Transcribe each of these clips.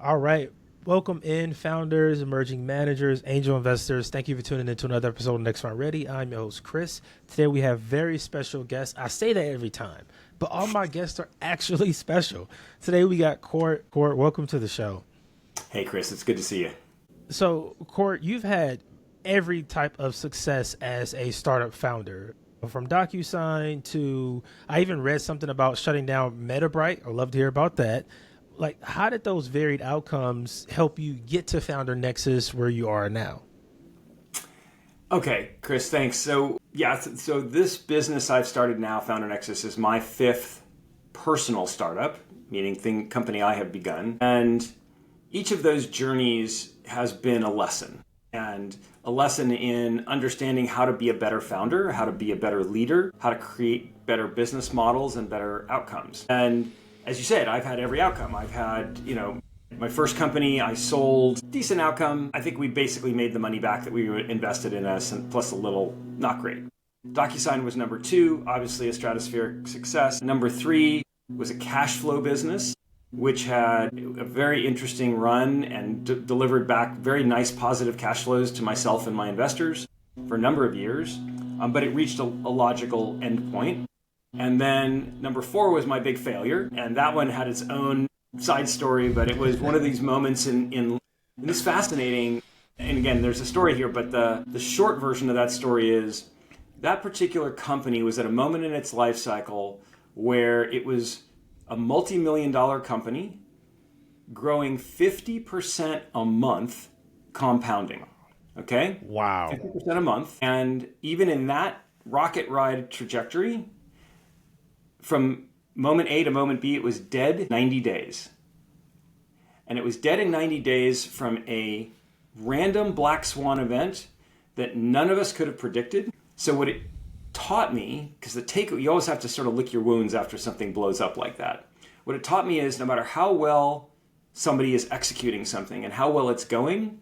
All right. Welcome in, founders, emerging managers, angel investors. Thank you for tuning in to another episode of Next Round Ready. I'm your host, Chris. Today we have very special guests. I say that every time, but all my guests are actually special. Today we got Court. Court, welcome to the show. Hey, Chris. It's good to see you. So, Court, you've had every type of success as a startup founder. From DocuSign to, I even read something about shutting down MetaBright. I'd love to hear about that. Like, how did those varied outcomes help you get to Founder Nexus where you are now? Okay, Chris, thanks. So this business I've started now, Founder Nexus, is my fifth personal startup, meaning company I have begun. And each of those journeys has been a lesson. And a lesson in understanding how to be a better founder, how to be a better leader, how to create better business models and better outcomes. And as you said, I've had every outcome. I've had, my first company, I sold, decent outcome. I think we basically made the money back that we invested in us, and plus a little not great. DocuSign was number 2, obviously a stratospheric success. Number 3 was a cash flow business, which had a very interesting run and delivered back very nice positive cash flows to myself and my investors for a number of years. But it reached a logical endpoint. And then number 4 was my big failure. And that one had its own side story, but it was one of these moments in this fascinating, and again, there's a story here, but the short version of that story is that particular company was at a moment in its life cycle where it was a multi-million-dollar company growing 50% a month compounding. Okay? Wow. 50% a month. And even in that rocket ride trajectory, from moment A to moment B, it was dead 90 days. And it was dead in 90 days from a random black swan event that none of us could have predicted. So what it taught me, because you always have to sort of lick your wounds after something blows up like that. What it taught me is no matter how well somebody is executing something and how well it's going,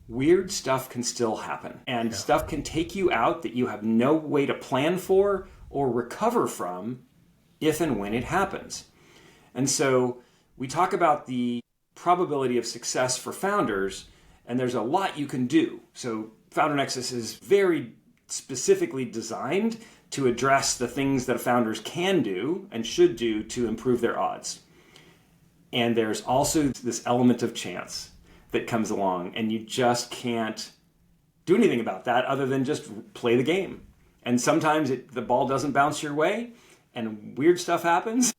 weird stuff can still happen. And stuff can take you out that you have no way to plan for or recover from if and when it happens. And so we talk about the probability of success for founders, and there's a lot you can do. So Founder Nexus is very specifically designed to address the things that founders can do and should do to improve their odds. And there's also this element of chance that comes along, and you just can't do anything about that other than just play the game. And sometimes the ball doesn't bounce your way, and weird stuff happens,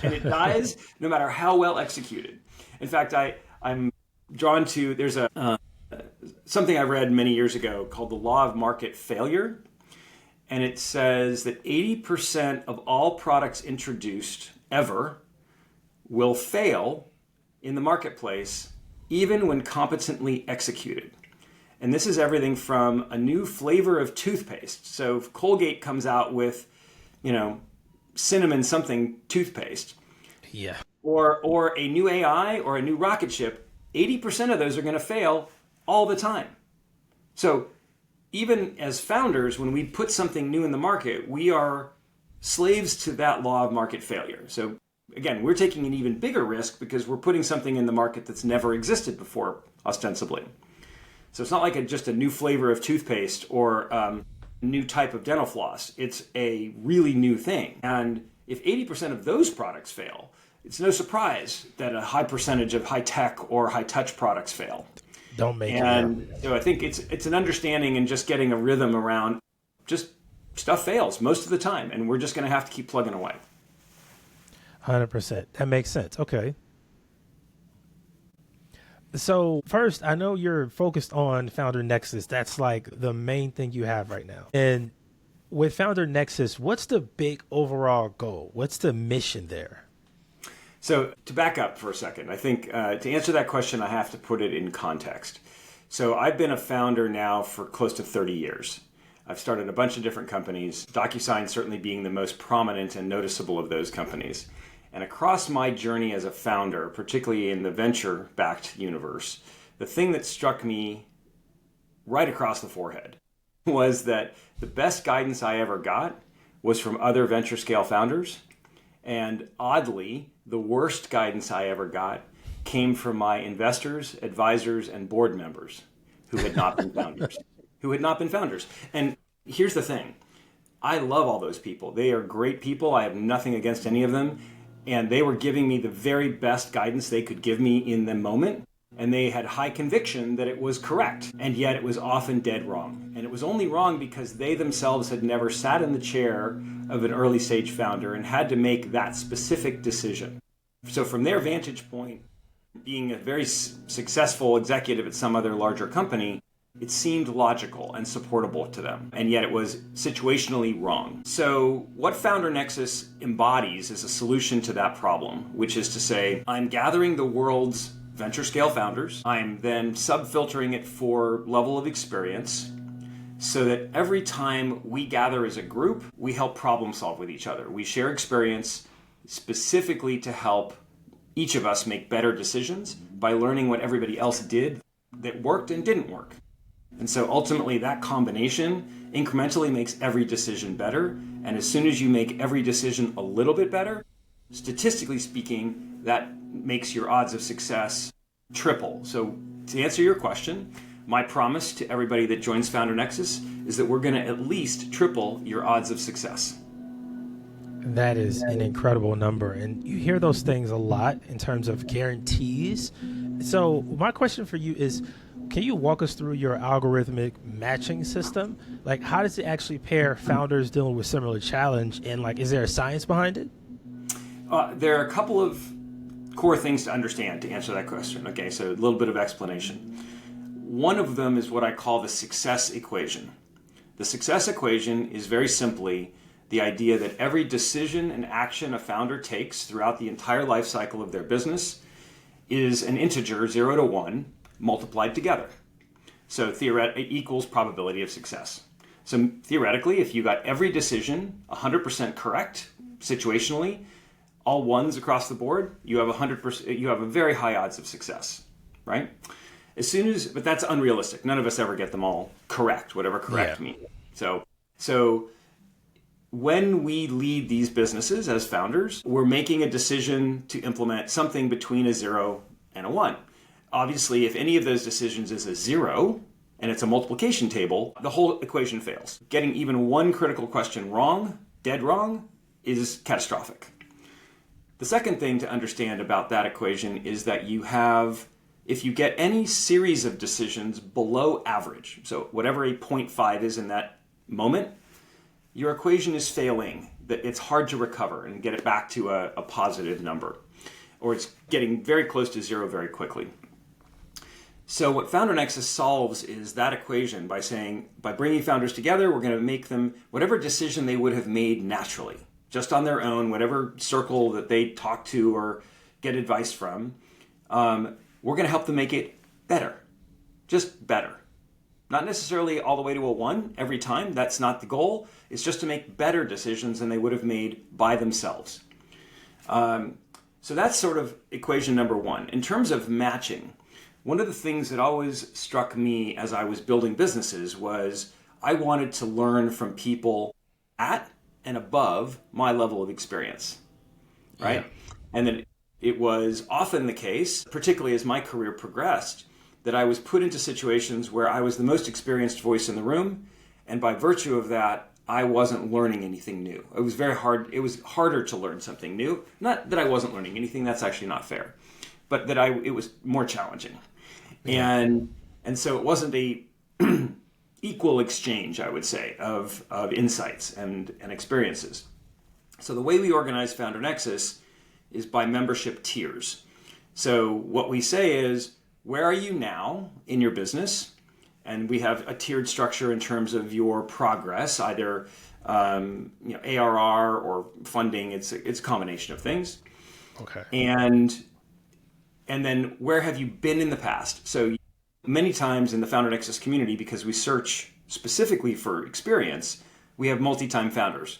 and it dies no matter how well executed. In fact, I'm drawn to, there's something I read many years ago called the law of market failure. And it says that 80% of all products introduced ever will fail in the marketplace, even when competently executed. And this is everything from a new flavor of toothpaste. So if Colgate comes out with, cinnamon something toothpaste. Yeah. Or a new AI or a new rocket ship, 80% of those are going to fail all the time. So even as founders, when we put something new in the market, we are slaves to that law of market failure. So again, we're taking an even bigger risk because we're putting something in the market that's never existed before, ostensibly. So it's not like just a new flavor of toothpaste or a new type of dental floss. It's a really new thing. And if 80% of those products fail, it's no surprise that a high percentage of high-tech or high-touch products fail. Don't make And so I think it's an understanding and just getting a rhythm around just stuff fails most of the time, and we're just going to have to keep plugging away. 100%. That makes sense. Okay. So first, I know you're focused on Founder Nexus. That's like the main thing you have right now. And with Founder Nexus, what's the big overall goal? What's the mission there? So to back up for a second, I think to answer that question, I have to put it in context. So I've been a founder now for close to 30 years. I've started a bunch of different companies, DocuSign certainly being the most prominent and noticeable of those companies. And across my journey as a founder, particularly in the venture-backed universe, the thing that struck me right across the forehead was that the best guidance I ever got was from other venture scale founders. And oddly, the worst guidance I ever got came from my investors, advisors, and board members who had not been founders. And here's the thing. I love all those people. They are great people. I have nothing against any of them. And they were giving me the very best guidance they could give me in the moment. And they had high conviction that it was correct. And yet it was often dead wrong. And it was only wrong because they themselves had never sat in the chair of an early stage founder and had to make that specific decision. So from their vantage point, being a very successful executive at some other larger company, it seemed logical and supportable to them, and yet it was situationally wrong. So what Founder Nexus embodies is a solution to that problem, which is to say, I'm gathering the world's venture scale founders. I'm then sub-filtering it for level of experience so that every time we gather as a group, we help problem solve with each other. We share experience specifically to help each of us make better decisions by learning what everybody else did that worked and didn't work. And so ultimately that combination incrementally makes every decision better. And as soon as you make every decision a little bit better, statistically speaking, that makes your odds of success triple. So to answer your question, my promise to everybody that joins Founder Nexus is that we're going to at least triple your odds of success. That is an incredible number. And you hear those things a lot in terms of guarantees. So my question for you is, can you walk us through your algorithmic matching system? Like, how does it actually pair founders dealing with similar challenge? And like, is there a science behind it? There are a couple of core things to understand to answer that question. Okay, so a little bit of explanation. One of them is what I call the success equation. The success equation is very simply the idea that every decision and action a founder takes throughout the entire life cycle of their business is an integer, 0 to 1, multiplied together. So it equals probability of success. So theoretically, if you got every decision 100% correct situationally, all ones across the board, you have 100%. You have a very high odds of success, right? But that's unrealistic. None of us ever get them all correct, whatever correct means. So when we lead these businesses as founders, we're making a decision to implement something between a 0 and a 1. Obviously, if any of those decisions is a 0 and it's a multiplication table, the whole equation fails. Getting even one critical question wrong, dead wrong, is catastrophic. The second thing to understand about that equation is that if you get any series of decisions below average, so whatever a 0.5 is in that moment, your equation is failing. That it's hard to recover and get it back to a positive number, or it's getting very close to 0 very quickly. So what Founder Nexus solves is that equation by bringing founders together, we're going to make them whatever decision they would have made naturally, just on their own, whatever circle that they talk to or get advice from, we're going to help them make it better, just better. Not necessarily all the way to a 1 every time. That's not the goal. It's just to make better decisions than they would have made by themselves. So that's sort of equation number 1. In terms of matching, one of the things that always struck me as I was building businesses was I wanted to learn from people at and above my level of experience, right? Yeah. And then it was often the case, particularly as my career progressed, that I was put into situations where I was the most experienced voice in the room, and by virtue of that, I wasn't learning anything new. It was very hard. It was harder to learn something new. Not that I wasn't learning anything, that's actually not fair, but that it was more challenging. Yeah. And so it wasn't a equal exchange, I would say, of insights and experiences. So the way we organize Founder Nexus is by membership tiers. So what we say is, where are you now in your business? And we have a tiered structure in terms of your progress, either ARR or funding. It's a combination of things. Okay. And then where have you been in the past? So many times in the Founder Nexus community, because we search specifically for experience, we have multi-time founders.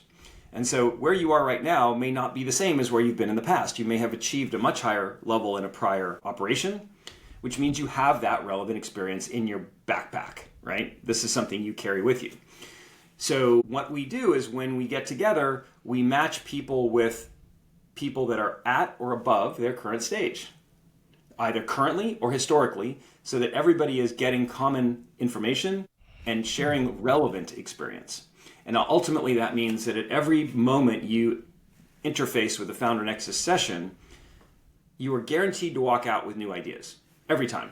And so where you are right now may not be the same as where you've been in the past. You may have achieved a much higher level in a prior operation, which means you have that relevant experience in your backpack, right? This is something you carry with you. So what we do is when we get together, we match people with people that are at or above their current stage. either currently or historically, so that everybody is getting common information and sharing relevant experience. And ultimately, that means that at every moment you interface with the Founder Nexus session, you are guaranteed to walk out with new ideas every time.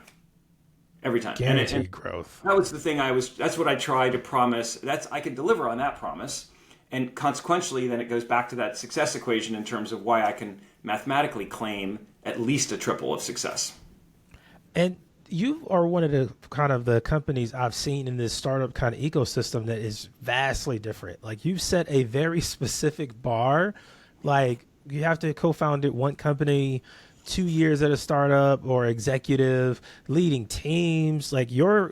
Every time. Guaranteed growth. That was the thing that's what I tried to promise. I could deliver on that promise. And consequentially, then it goes back to that success equation in terms of why I can mathematically claim at least a triple of success. And you are one of the companies I've seen in this startup kind of ecosystem that is vastly different. Like, you've set a very specific bar. Like, you have to co-found one company, 2 years at a startup, or executive, leading teams. Like, your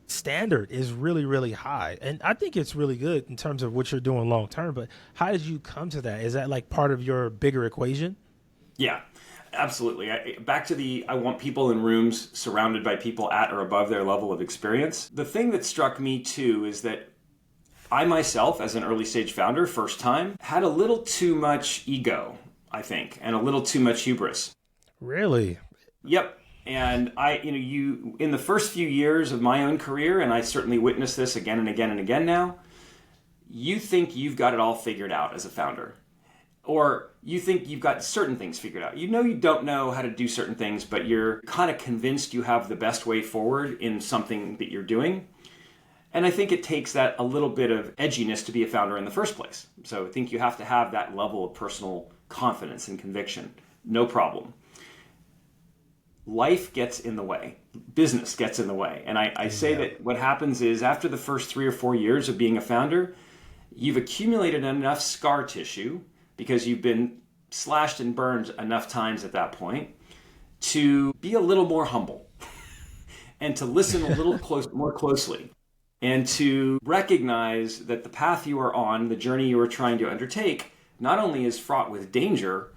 standard is really, really high. And I think it's really good in terms of what you're doing long term. But how did you come to that? Is that like part of your bigger equation? Yeah, absolutely. I want people in rooms surrounded by people at or above their level of experience. The thing that struck me too is that I myself, as an early stage founder, first time, had a little too much ego, I think, and a little too much hubris. Really? Yep. And in the first few years of my own career, and I certainly witnessed this again and again and again now, you think you've got it all figured out as a founder. Or you think you've got certain things figured out. You know you don't know how to do certain things, but you're kind of convinced you have the best way forward in something that you're doing. And I think it takes that a little bit of edginess to be a founder in the first place. So I think you have to have that level of personal confidence and conviction. No problem. Life gets in the way. Business gets in the way. And I say that what happens is after the first 3 or 4 years of being a founder, you've accumulated enough scar tissue because you've been slashed and burned enough times at that point to be a little more humble and to listen a little more closely and to recognize that the path you are on, the journey you are trying to undertake, not only is fraught with danger,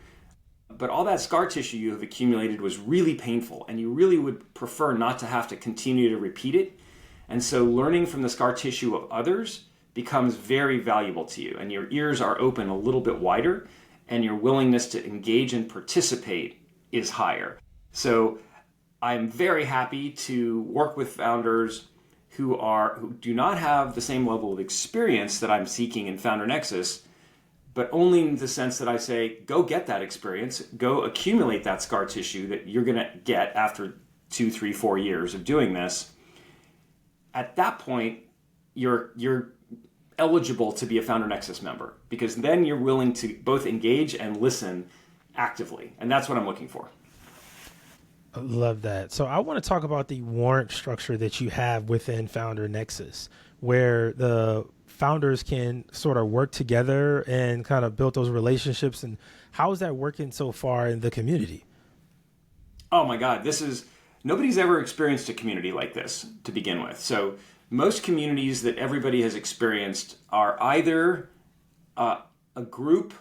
but all that scar tissue you have accumulated was really painful, and you really would prefer not to have to continue to repeat it. And so learning from the scar tissue of others becomes very valuable to you, and your ears are open a little bit wider, and your willingness to engage and participate is higher. So I'm very happy to work with founders who do not have the same level of experience that I'm seeking in Founder Nexus, but only in the sense that I say, go get that experience, go accumulate that scar tissue that you're going to get after 2, 3, 4 years of doing this. At that point, you're eligible to be a Founder Nexus member, because then you're willing to both engage and listen actively. And that's what I'm looking for. I love that. So I want to talk about the warrant structure that you have within Founder Nexus, where the founders can sort of work together and kind of build those relationships. And how is that working so far in the community? Oh my God, nobody's ever experienced a community like this to begin with. So most communities that everybody has experienced are either a group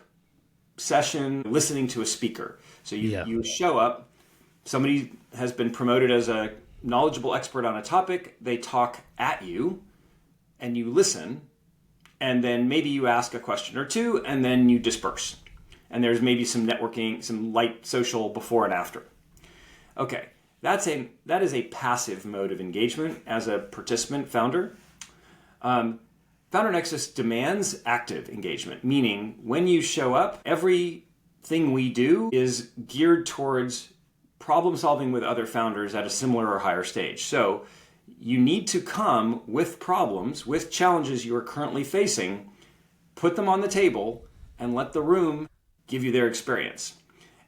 session listening to a speaker. So you show up, somebody has been promoted as a knowledgeable expert on a topic, they talk at you, and you listen, and then maybe you ask a question or two, and then you disperse. And there's maybe some networking, some light social before and after. Okay, that is a passive mode of engagement as a participant founder. Founder Nexus demands active engagement, meaning when you show up, everything we do is geared towards problem solving with other founders at a similar or higher stage. So you need to come with problems, with challenges you are currently facing, put them on the table, and let the room give you their experience.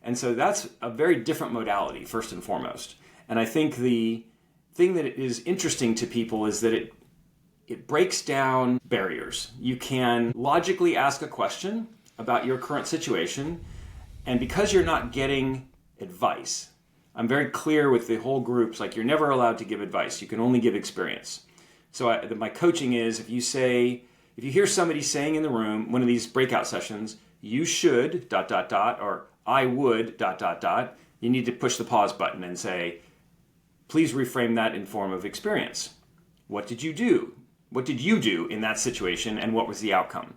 And so that's a very different modality, first and foremost. And I think the thing that is interesting to people is that it breaks down barriers. You can logically ask a question about your current situation, and because you're not getting advice, I'm very clear with the whole groups, like you're never allowed to give advice. You can only give experience. So my coaching is if you hear somebody saying in the room, one of these breakout sessions, you should, ... or I would, ... you need to push the pause button and say, please reframe that in form of experience. What did you do? What did you do in that situation, and what was the outcome?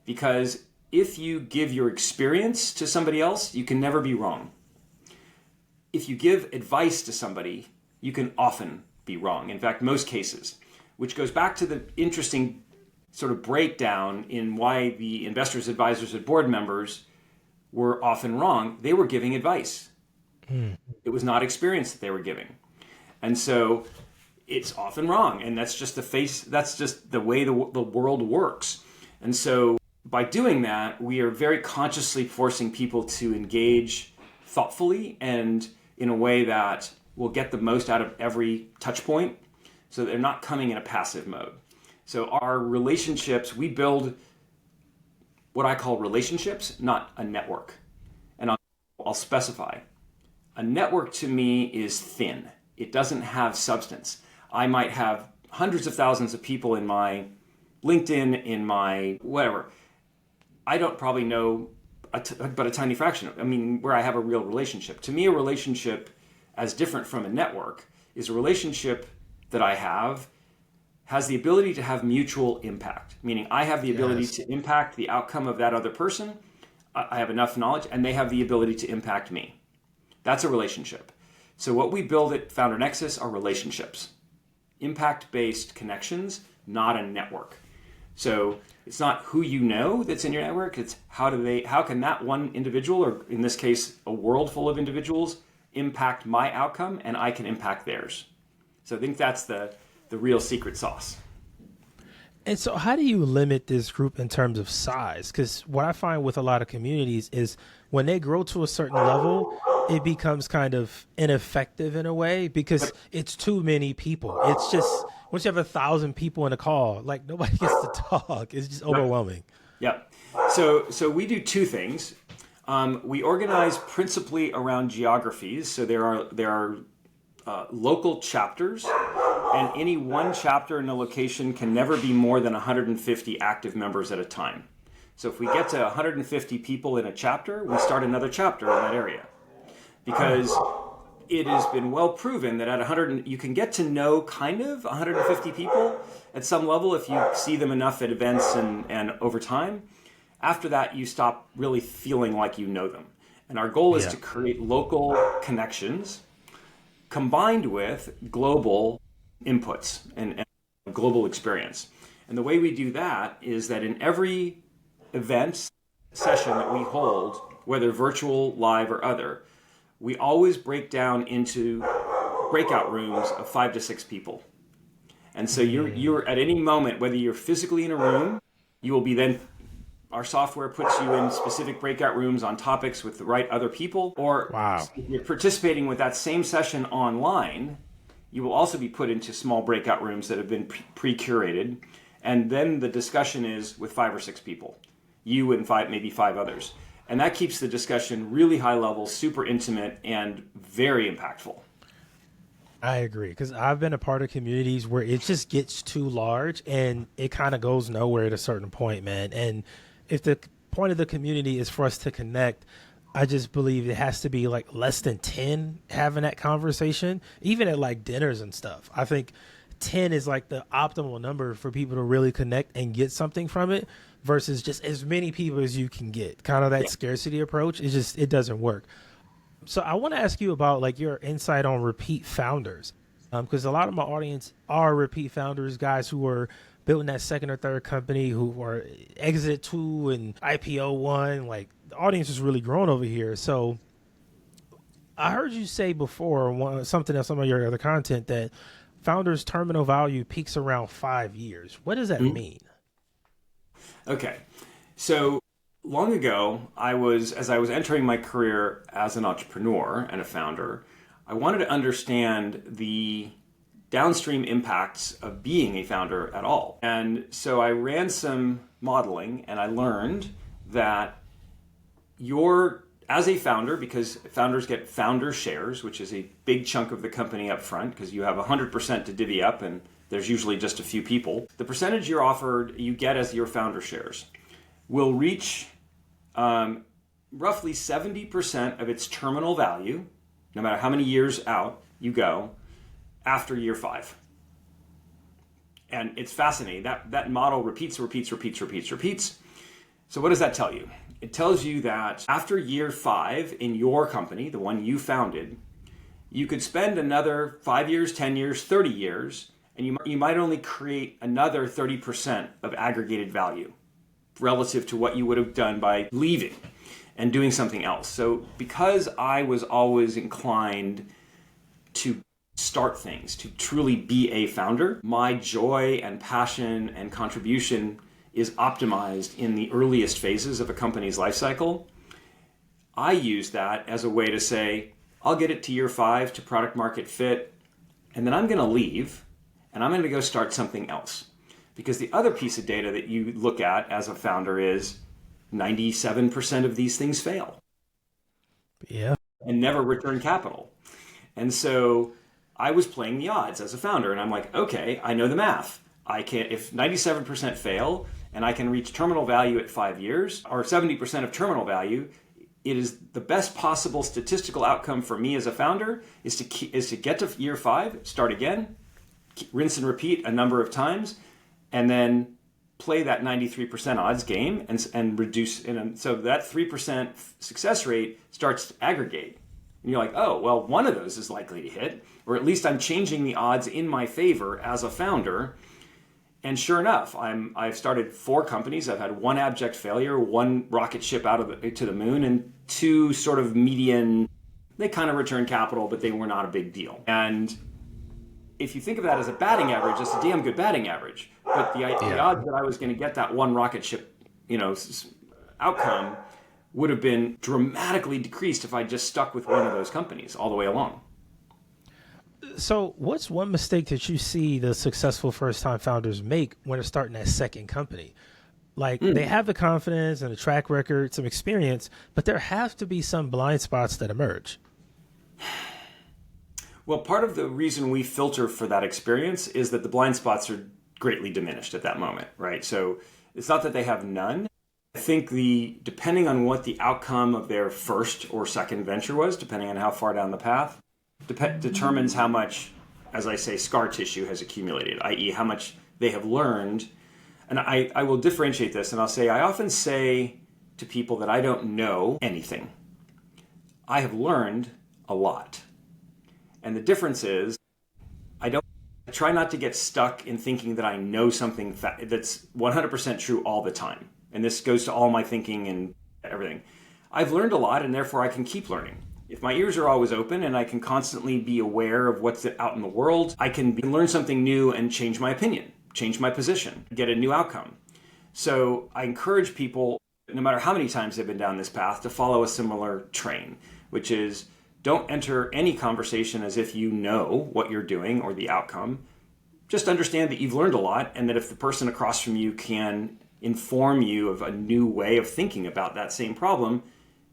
Because if you give your experience to somebody else, you can never be wrong. if you give advice to somebody, you can often be wrong. In fact, most cases, which goes back to the interesting sort of breakdown in why the investors, advisors, and board members were often wrong. They were giving advice. It was not experience that they were giving. And so it's often wrong. And that's just the way the world works. And so by doing that, we are very consciously forcing people to engage thoughtfully and in a way that will get the most out of every touch point, so they're not coming in a passive mode. So our relationships, we build what I call relationships, not a network. And I'll specify. A network to me is thin. It doesn't have substance. I might have hundreds of thousands of people in my LinkedIn, in my whatever. I don't probably know but a tiny fraction. I mean, where I have a real relationship. To me, a relationship, as different from a network, is a relationship that I have has the ability to have mutual impact, meaning I have the ability to impact the outcome of that other person. I have enough knowledge, and they have the ability to impact me. That's a relationship. So what we build at Founder Nexus are relationships, impact-based connections, not a network. So it's not who you know that's in your network. It's how can that one individual, or in this case, a world full of individuals, impact my outcome, and I can impact theirs. So I think that's the real secret sauce. And so how do you limit this group in terms of size? Because what I find with a lot of communities is when they grow to a certain level, it becomes kind of ineffective in a way because it's too many people. It's just, once you have 1,000 people in a call, like nobody gets to talk. It's just overwhelming. Yeah. So we do two things. We organize principally around geographies. So there are local chapters, and any one chapter in a location can never be more than 150 active members at a time. So if we get to 150 people in a chapter, we start another chapter in that area. Because it has been well proven that at 100, you can get to know kind of 150 people at some level if you see them enough at events and over time. After that, you stop really feeling like you know them. And our goal is to create local connections combined with global inputs and global experience. And the way we do that is that in every event session that we hold, whether virtual, live, or other, we always break down into breakout rooms of 5 to 6 people. And so you're at any moment, whether you're physically in a room, you will be then, our software puts you in specific breakout rooms on topics with the right other people, or if you're participating with that same session online, you will also be put into small breakout rooms that have been pre-curated. And then the discussion is with 5 or 6 people, you and maybe 5 others. And that keeps the discussion really high level, super intimate, and very impactful. I agree, because I've been a part of communities where it just gets too large and it kind of goes nowhere at a certain point, man. And if the point of the community is for us to connect, I just believe it has to be like less than 10 having that conversation, even at like dinners and stuff. I think 10 is like the optimal number for people to really connect and get something from it versus just as many people as you can get. Kind of that scarcity approach. It doesn't work. So I want to ask you about like your insight on repeat founders, because a lot of my audience are repeat founders, guys who are building that second or third company, who are exited 2 and IPO 1. Like the audience is really growing over here. So I heard you say before something else, some of your other content, that founders' terminal value peaks around 5 years. What does that mean? Okay, so long ago, as I was entering my career as an entrepreneur and a founder, I wanted to understand the downstream impacts of being a founder at all. And so I ran some modeling, and I learned that as a founder, because founders get founder shares, which is a big chunk of the company up front, because you have 100% to divvy up, and there's usually just a few people. The percentage you get as your founder shares will reach roughly 70% of its terminal value, no matter how many years out you go, after year 5. And it's fascinating. That model repeats. So what does that tell you? It tells you that after year 5 in your company, the one you founded, you could spend another 5 years, 10 years, 30 years, and you might only create another 30% of aggregated value relative to what you would have done by leaving and doing something else. So because I was always inclined to start things, to truly be a founder, my joy and passion and contribution is optimized in the earliest phases of a company's life cycle. I use that as a way to say, I'll get it to year 5 to product market fit, and then I'm going to leave and I'm going to go start something else. Because the other piece of data that you look at as a founder is 97% of these things fail. Yeah. And never return capital. And so I was playing the odds as a founder, and I'm like, okay, I know the math. I can, if 97% fail and I can reach terminal value at 5 years, or 70% of terminal value, it is the best possible statistical outcome for me as a founder is to get to year 5, start again, rinse and repeat a number of times, and then play that 93% odds game and reduce. And so that 3% success rate starts to aggregate. And you're like, oh, well, one of those is likely to hit, or at least I'm changing the odds in my favor as a founder. And sure enough, I've started 4 companies. I've had 1 abject failure, 1 rocket ship to the moon, and 2 sort of median. They kind of returned capital, but they were not a big deal. And if you think of that as a batting average, that's a damn good batting average. But the odds that I was going to get that 1 rocket ship, outcome would have been dramatically decreased if I just stuck with one of those companies all the way along. So what's one mistake that you see the successful first-time founders make when they're starting that second company? Like they have the confidence and the track record, some experience, but there have to be some blind spots that emerge. Well, part of the reason we filter for that experience is that the blind spots are greatly diminished at that moment, right? So it's not that they have none. I think depending on what the outcome of their first or second venture was, depending on how far down the path, determines how much, as I say, scar tissue has accumulated, i.e. how much they have learned. And I will differentiate this, and I'll say, I often say to people that I don't know anything. I have learned a lot. And the difference is, I try not to get stuck in thinking that I know something that's 100% true all the time. And this goes to all my thinking and everything. I've learned a lot, and therefore I can keep learning. If my ears are always open and I can constantly be aware of what's out in the world, I can learn something new and change my opinion, change my position, get a new outcome. So I encourage people, no matter how many times they've been down this path, to follow a similar train, which is don't enter any conversation as if you know what you're doing or the outcome. Just understand that you've learned a lot, and that if the person across from you can inform you of a new way of thinking about that same problem,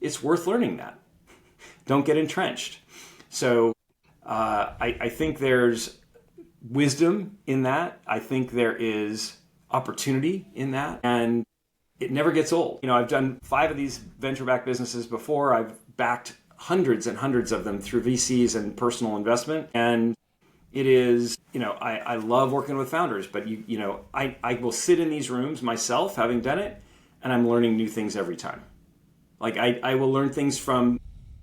it's worth learning that. Don't get entrenched. So I think there's wisdom in that. I think there is opportunity in that, and it never gets old. I've done 5 of these venture-backed businesses before. I've backed hundreds and hundreds of them through VCs and personal investment. And it is, I love working with founders, but I will sit in these rooms myself, having done it, and I'm learning new things every time. Like I will learn things from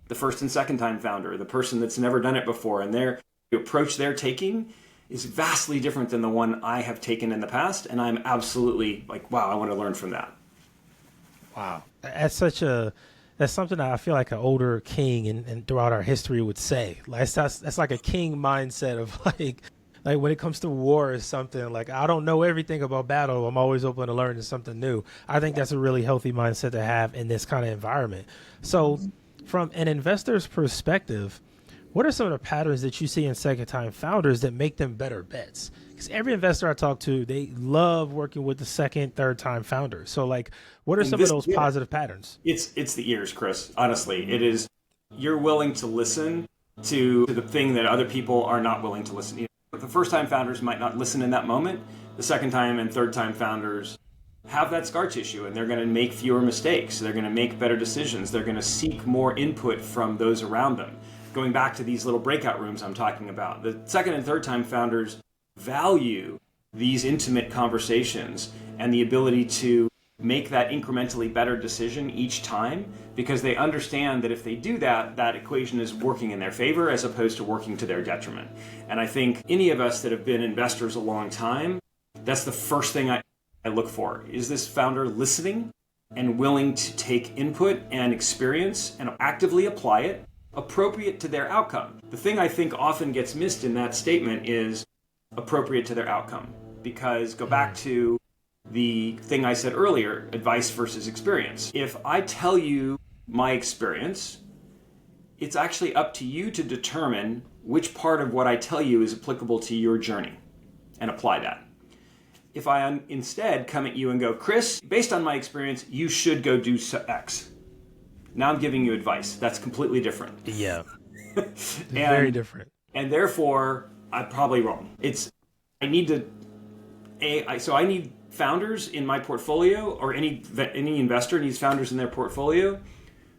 the first and second time founder, the person that's never done it before, and the approach they're taking is vastly different than the one I have taken in the past. And I'm absolutely like, wow, I want to learn from that. Wow. That's something that I feel like an older king and throughout our history would say. Like that's like a king mindset of like when it comes to war or something, like I don't know everything about battle. I'm always open to learning something new. I think that's a really healthy mindset to have in this kind of environment. So from an investor's perspective, what are some of the patterns that you see in second time founders that make them better bets? Because every investor I talk to, they love working with the second, third time founder. So like, what are some of those positive patterns? It's the ears, Chris. Honestly, it is. You're willing to listen to the thing that other people are not willing to listen to. The first time founders might not listen in that moment. The second time and third time founders have that scar tissue, and they're going to make fewer mistakes. They're going to make better decisions. They're going to seek more input from those around them. Going back to these little breakout rooms I'm talking about, the second and third time founders value these intimate conversations and the ability to make that incrementally better decision each time, because they understand that if they do that, that equation is working in their favor as opposed to working to their detriment. And I think any of us that have been investors a long time, that's the first thing I look for. Is this founder listening and willing to take input and experience and actively apply it appropriate to their outcome? The thing I think often gets missed in that statement is appropriate to their outcome. Because go back to the thing I said earlier, advice versus experience. If I tell you my experience, it's actually up to you to determine which part of what I tell you is applicable to your journey and apply that. If I instead come at you and go, Chris, based on my experience, you should go do X. Now I'm giving you advice. That's completely different. Yeah. Very different. And therefore, I'm probably wrong. I need founders in my portfolio, or any investor needs founders in their portfolio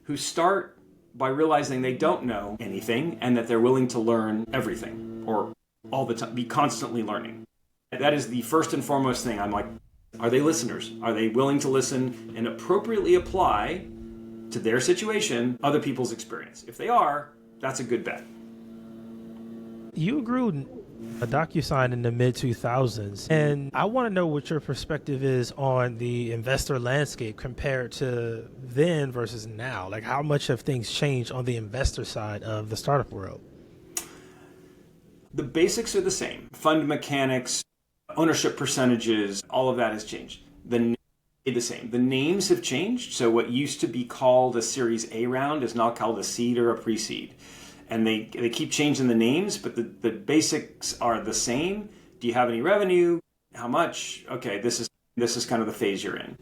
who start by realizing they don't know anything and that they're willing to learn everything, or all the time, be constantly learning. That is the first and foremost thing. I'm like, are they listeners? Are they willing to listen and appropriately apply to their situation other people's experience? If they are, that's a good bet. You grew a DocuSign in the mid-2000s, and I want to know what your perspective is on the investor landscape compared to then versus now. Like, how much have things changed on the investor side of the startup world? The basics are the same. Fund mechanics, ownership percentages, all of that has changed. The same. The names have changed. So what used to be called a Series A round is now called a seed or a pre-seed. And they keep changing the names, but the basics are the same. Do you have any revenue? How much? Okay, this is kind of the phase you're in.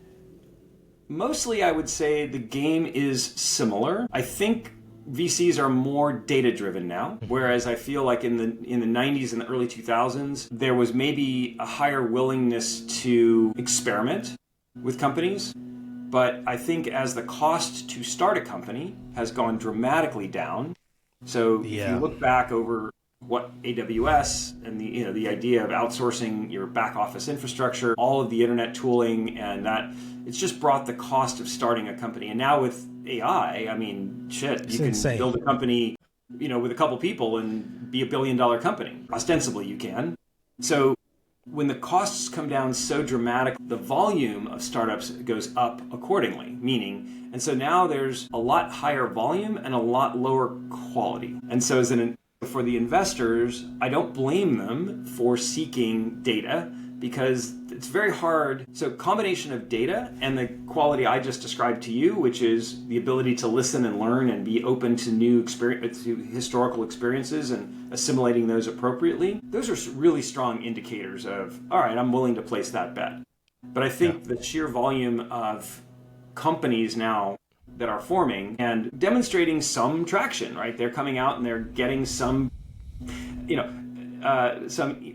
Mostly, I would say the game is similar. I think VCs are more data-driven now, whereas I feel like in the 90s and the early 2000s, there was maybe a higher willingness to experiment with companies. But I think as the cost to start a company has gone dramatically down, so if you look back over what AWS and the idea of outsourcing your back office infrastructure, all of the internet tooling, and that it's just brought the cost of starting a company. And now with AI, I mean, shit, you can build a company, with a couple people and be $1 billion company. Ostensibly, you can. So when the costs come down so dramatic, the volume of startups goes up accordingly, and so now there's a lot higher volume and a lot lower quality. And so for the investors, I don't blame them for seeking data, because it's very hard. So combination of data and the quality I just described to you, which is the ability to listen and learn and be open to new experience, to historical experiences and assimilating those appropriately. Those are really strong indicators of, all right, I'm willing to place that bet. But I think the sheer volume of companies now that are forming and demonstrating some traction, right? They're coming out and they're getting some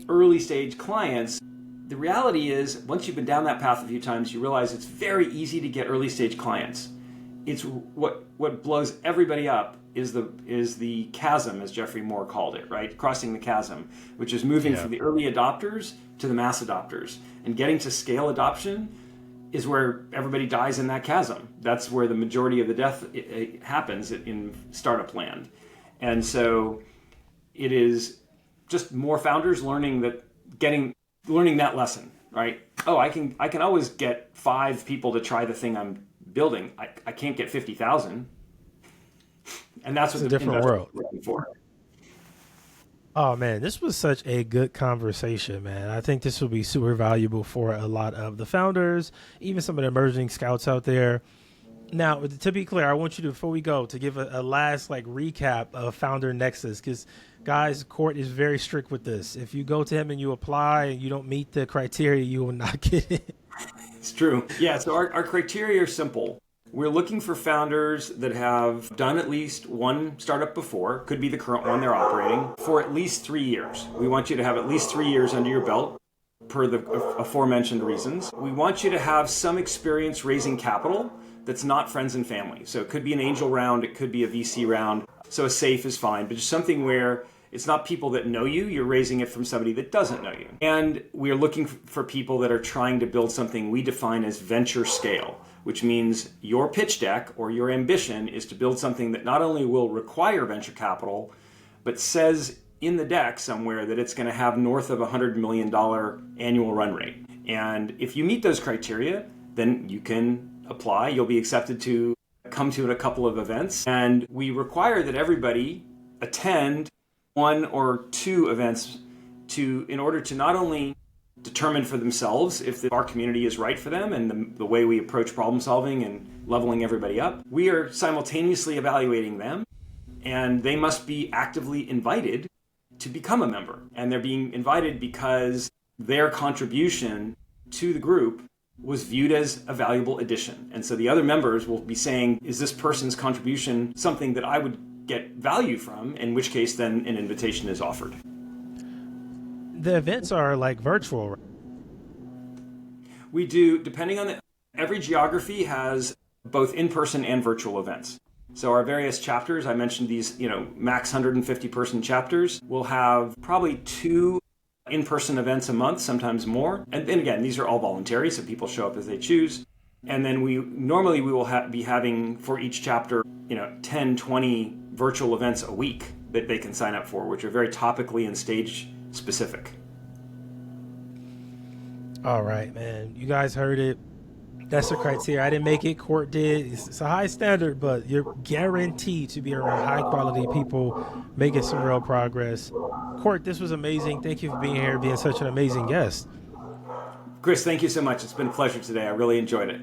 early stage clients. The reality is, once you've been down that path a few times, you realize it's very easy to get early stage clients. It's what blows everybody up is the chasm, as Jeffrey Moore called it, right? Crossing the chasm, which is moving from the early adopters to the mass adopters. And getting to scale adoption is where everybody dies in that chasm. That's where the majority of the death happens in startup land. And so it is just more founders learning that lesson, right? Oh, I can always get 5 people to try the thing I'm building. I can't get 50,000. And that's what it's a different world. Looking for. Oh man, this was such a good conversation, man. I think this will be super valuable for a lot of the founders, even some of the emerging scouts out there. Now, to be clear, I want you to, before we go, to give a last recap of Founder Nexus, because guys, Court is very strict with this. If you go to him and you apply and you don't meet the criteria, you will not get it. It's true. Yeah, so our criteria are simple. We're looking for founders that have done at least one startup before, could be the current one they're operating, for at least 3 years. We want you to have at least 3 years under your belt, per the aforementioned reasons. We want you to have some experience raising capital that's not friends and family. So it could be an angel round, it could be a VC round. So a safe is fine, but just something where It's not people that know you. You're raising it from somebody that doesn't know you. And we're looking for people that are trying to build something we define as venture scale, which means your pitch deck or your ambition is to build something that not only will require venture capital, but says in the deck somewhere that it's going to have north of $100 million annual run rate. And if you meet those criteria, then you can apply. You'll be accepted to come to a couple of events. And we require that everybody attend one or two events in order to not only determine for themselves if our community is right for them and the way we approach problem solving and leveling everybody up, we are simultaneously evaluating them, and they must be actively invited to become a member. And they're being invited because their contribution to the group was viewed as a valuable addition. And so the other members will be saying, is this person's contribution something that I would get value from, in which case then an invitation is offered. The events are like virtual, right? We do, depending on every geography has both in-person and virtual events. So our various chapters, I mentioned these, max 150 person chapters, will have probably 2 in-person events a month, sometimes more. And then again, these are all voluntary, so people show up as they choose. And then we will be having for each chapter, 10, 20 virtual events a week that they can sign up for, which are very topically and stage specific. All right, man. You guys heard it. That's the criteria. I didn't make it. Court did. It's a high standard, but you're guaranteed to be around high quality people making some real progress. Court, this was amazing. Thank you for being here, being such an amazing guest. Chris, thank you so much. It's been a pleasure today. I really enjoyed it.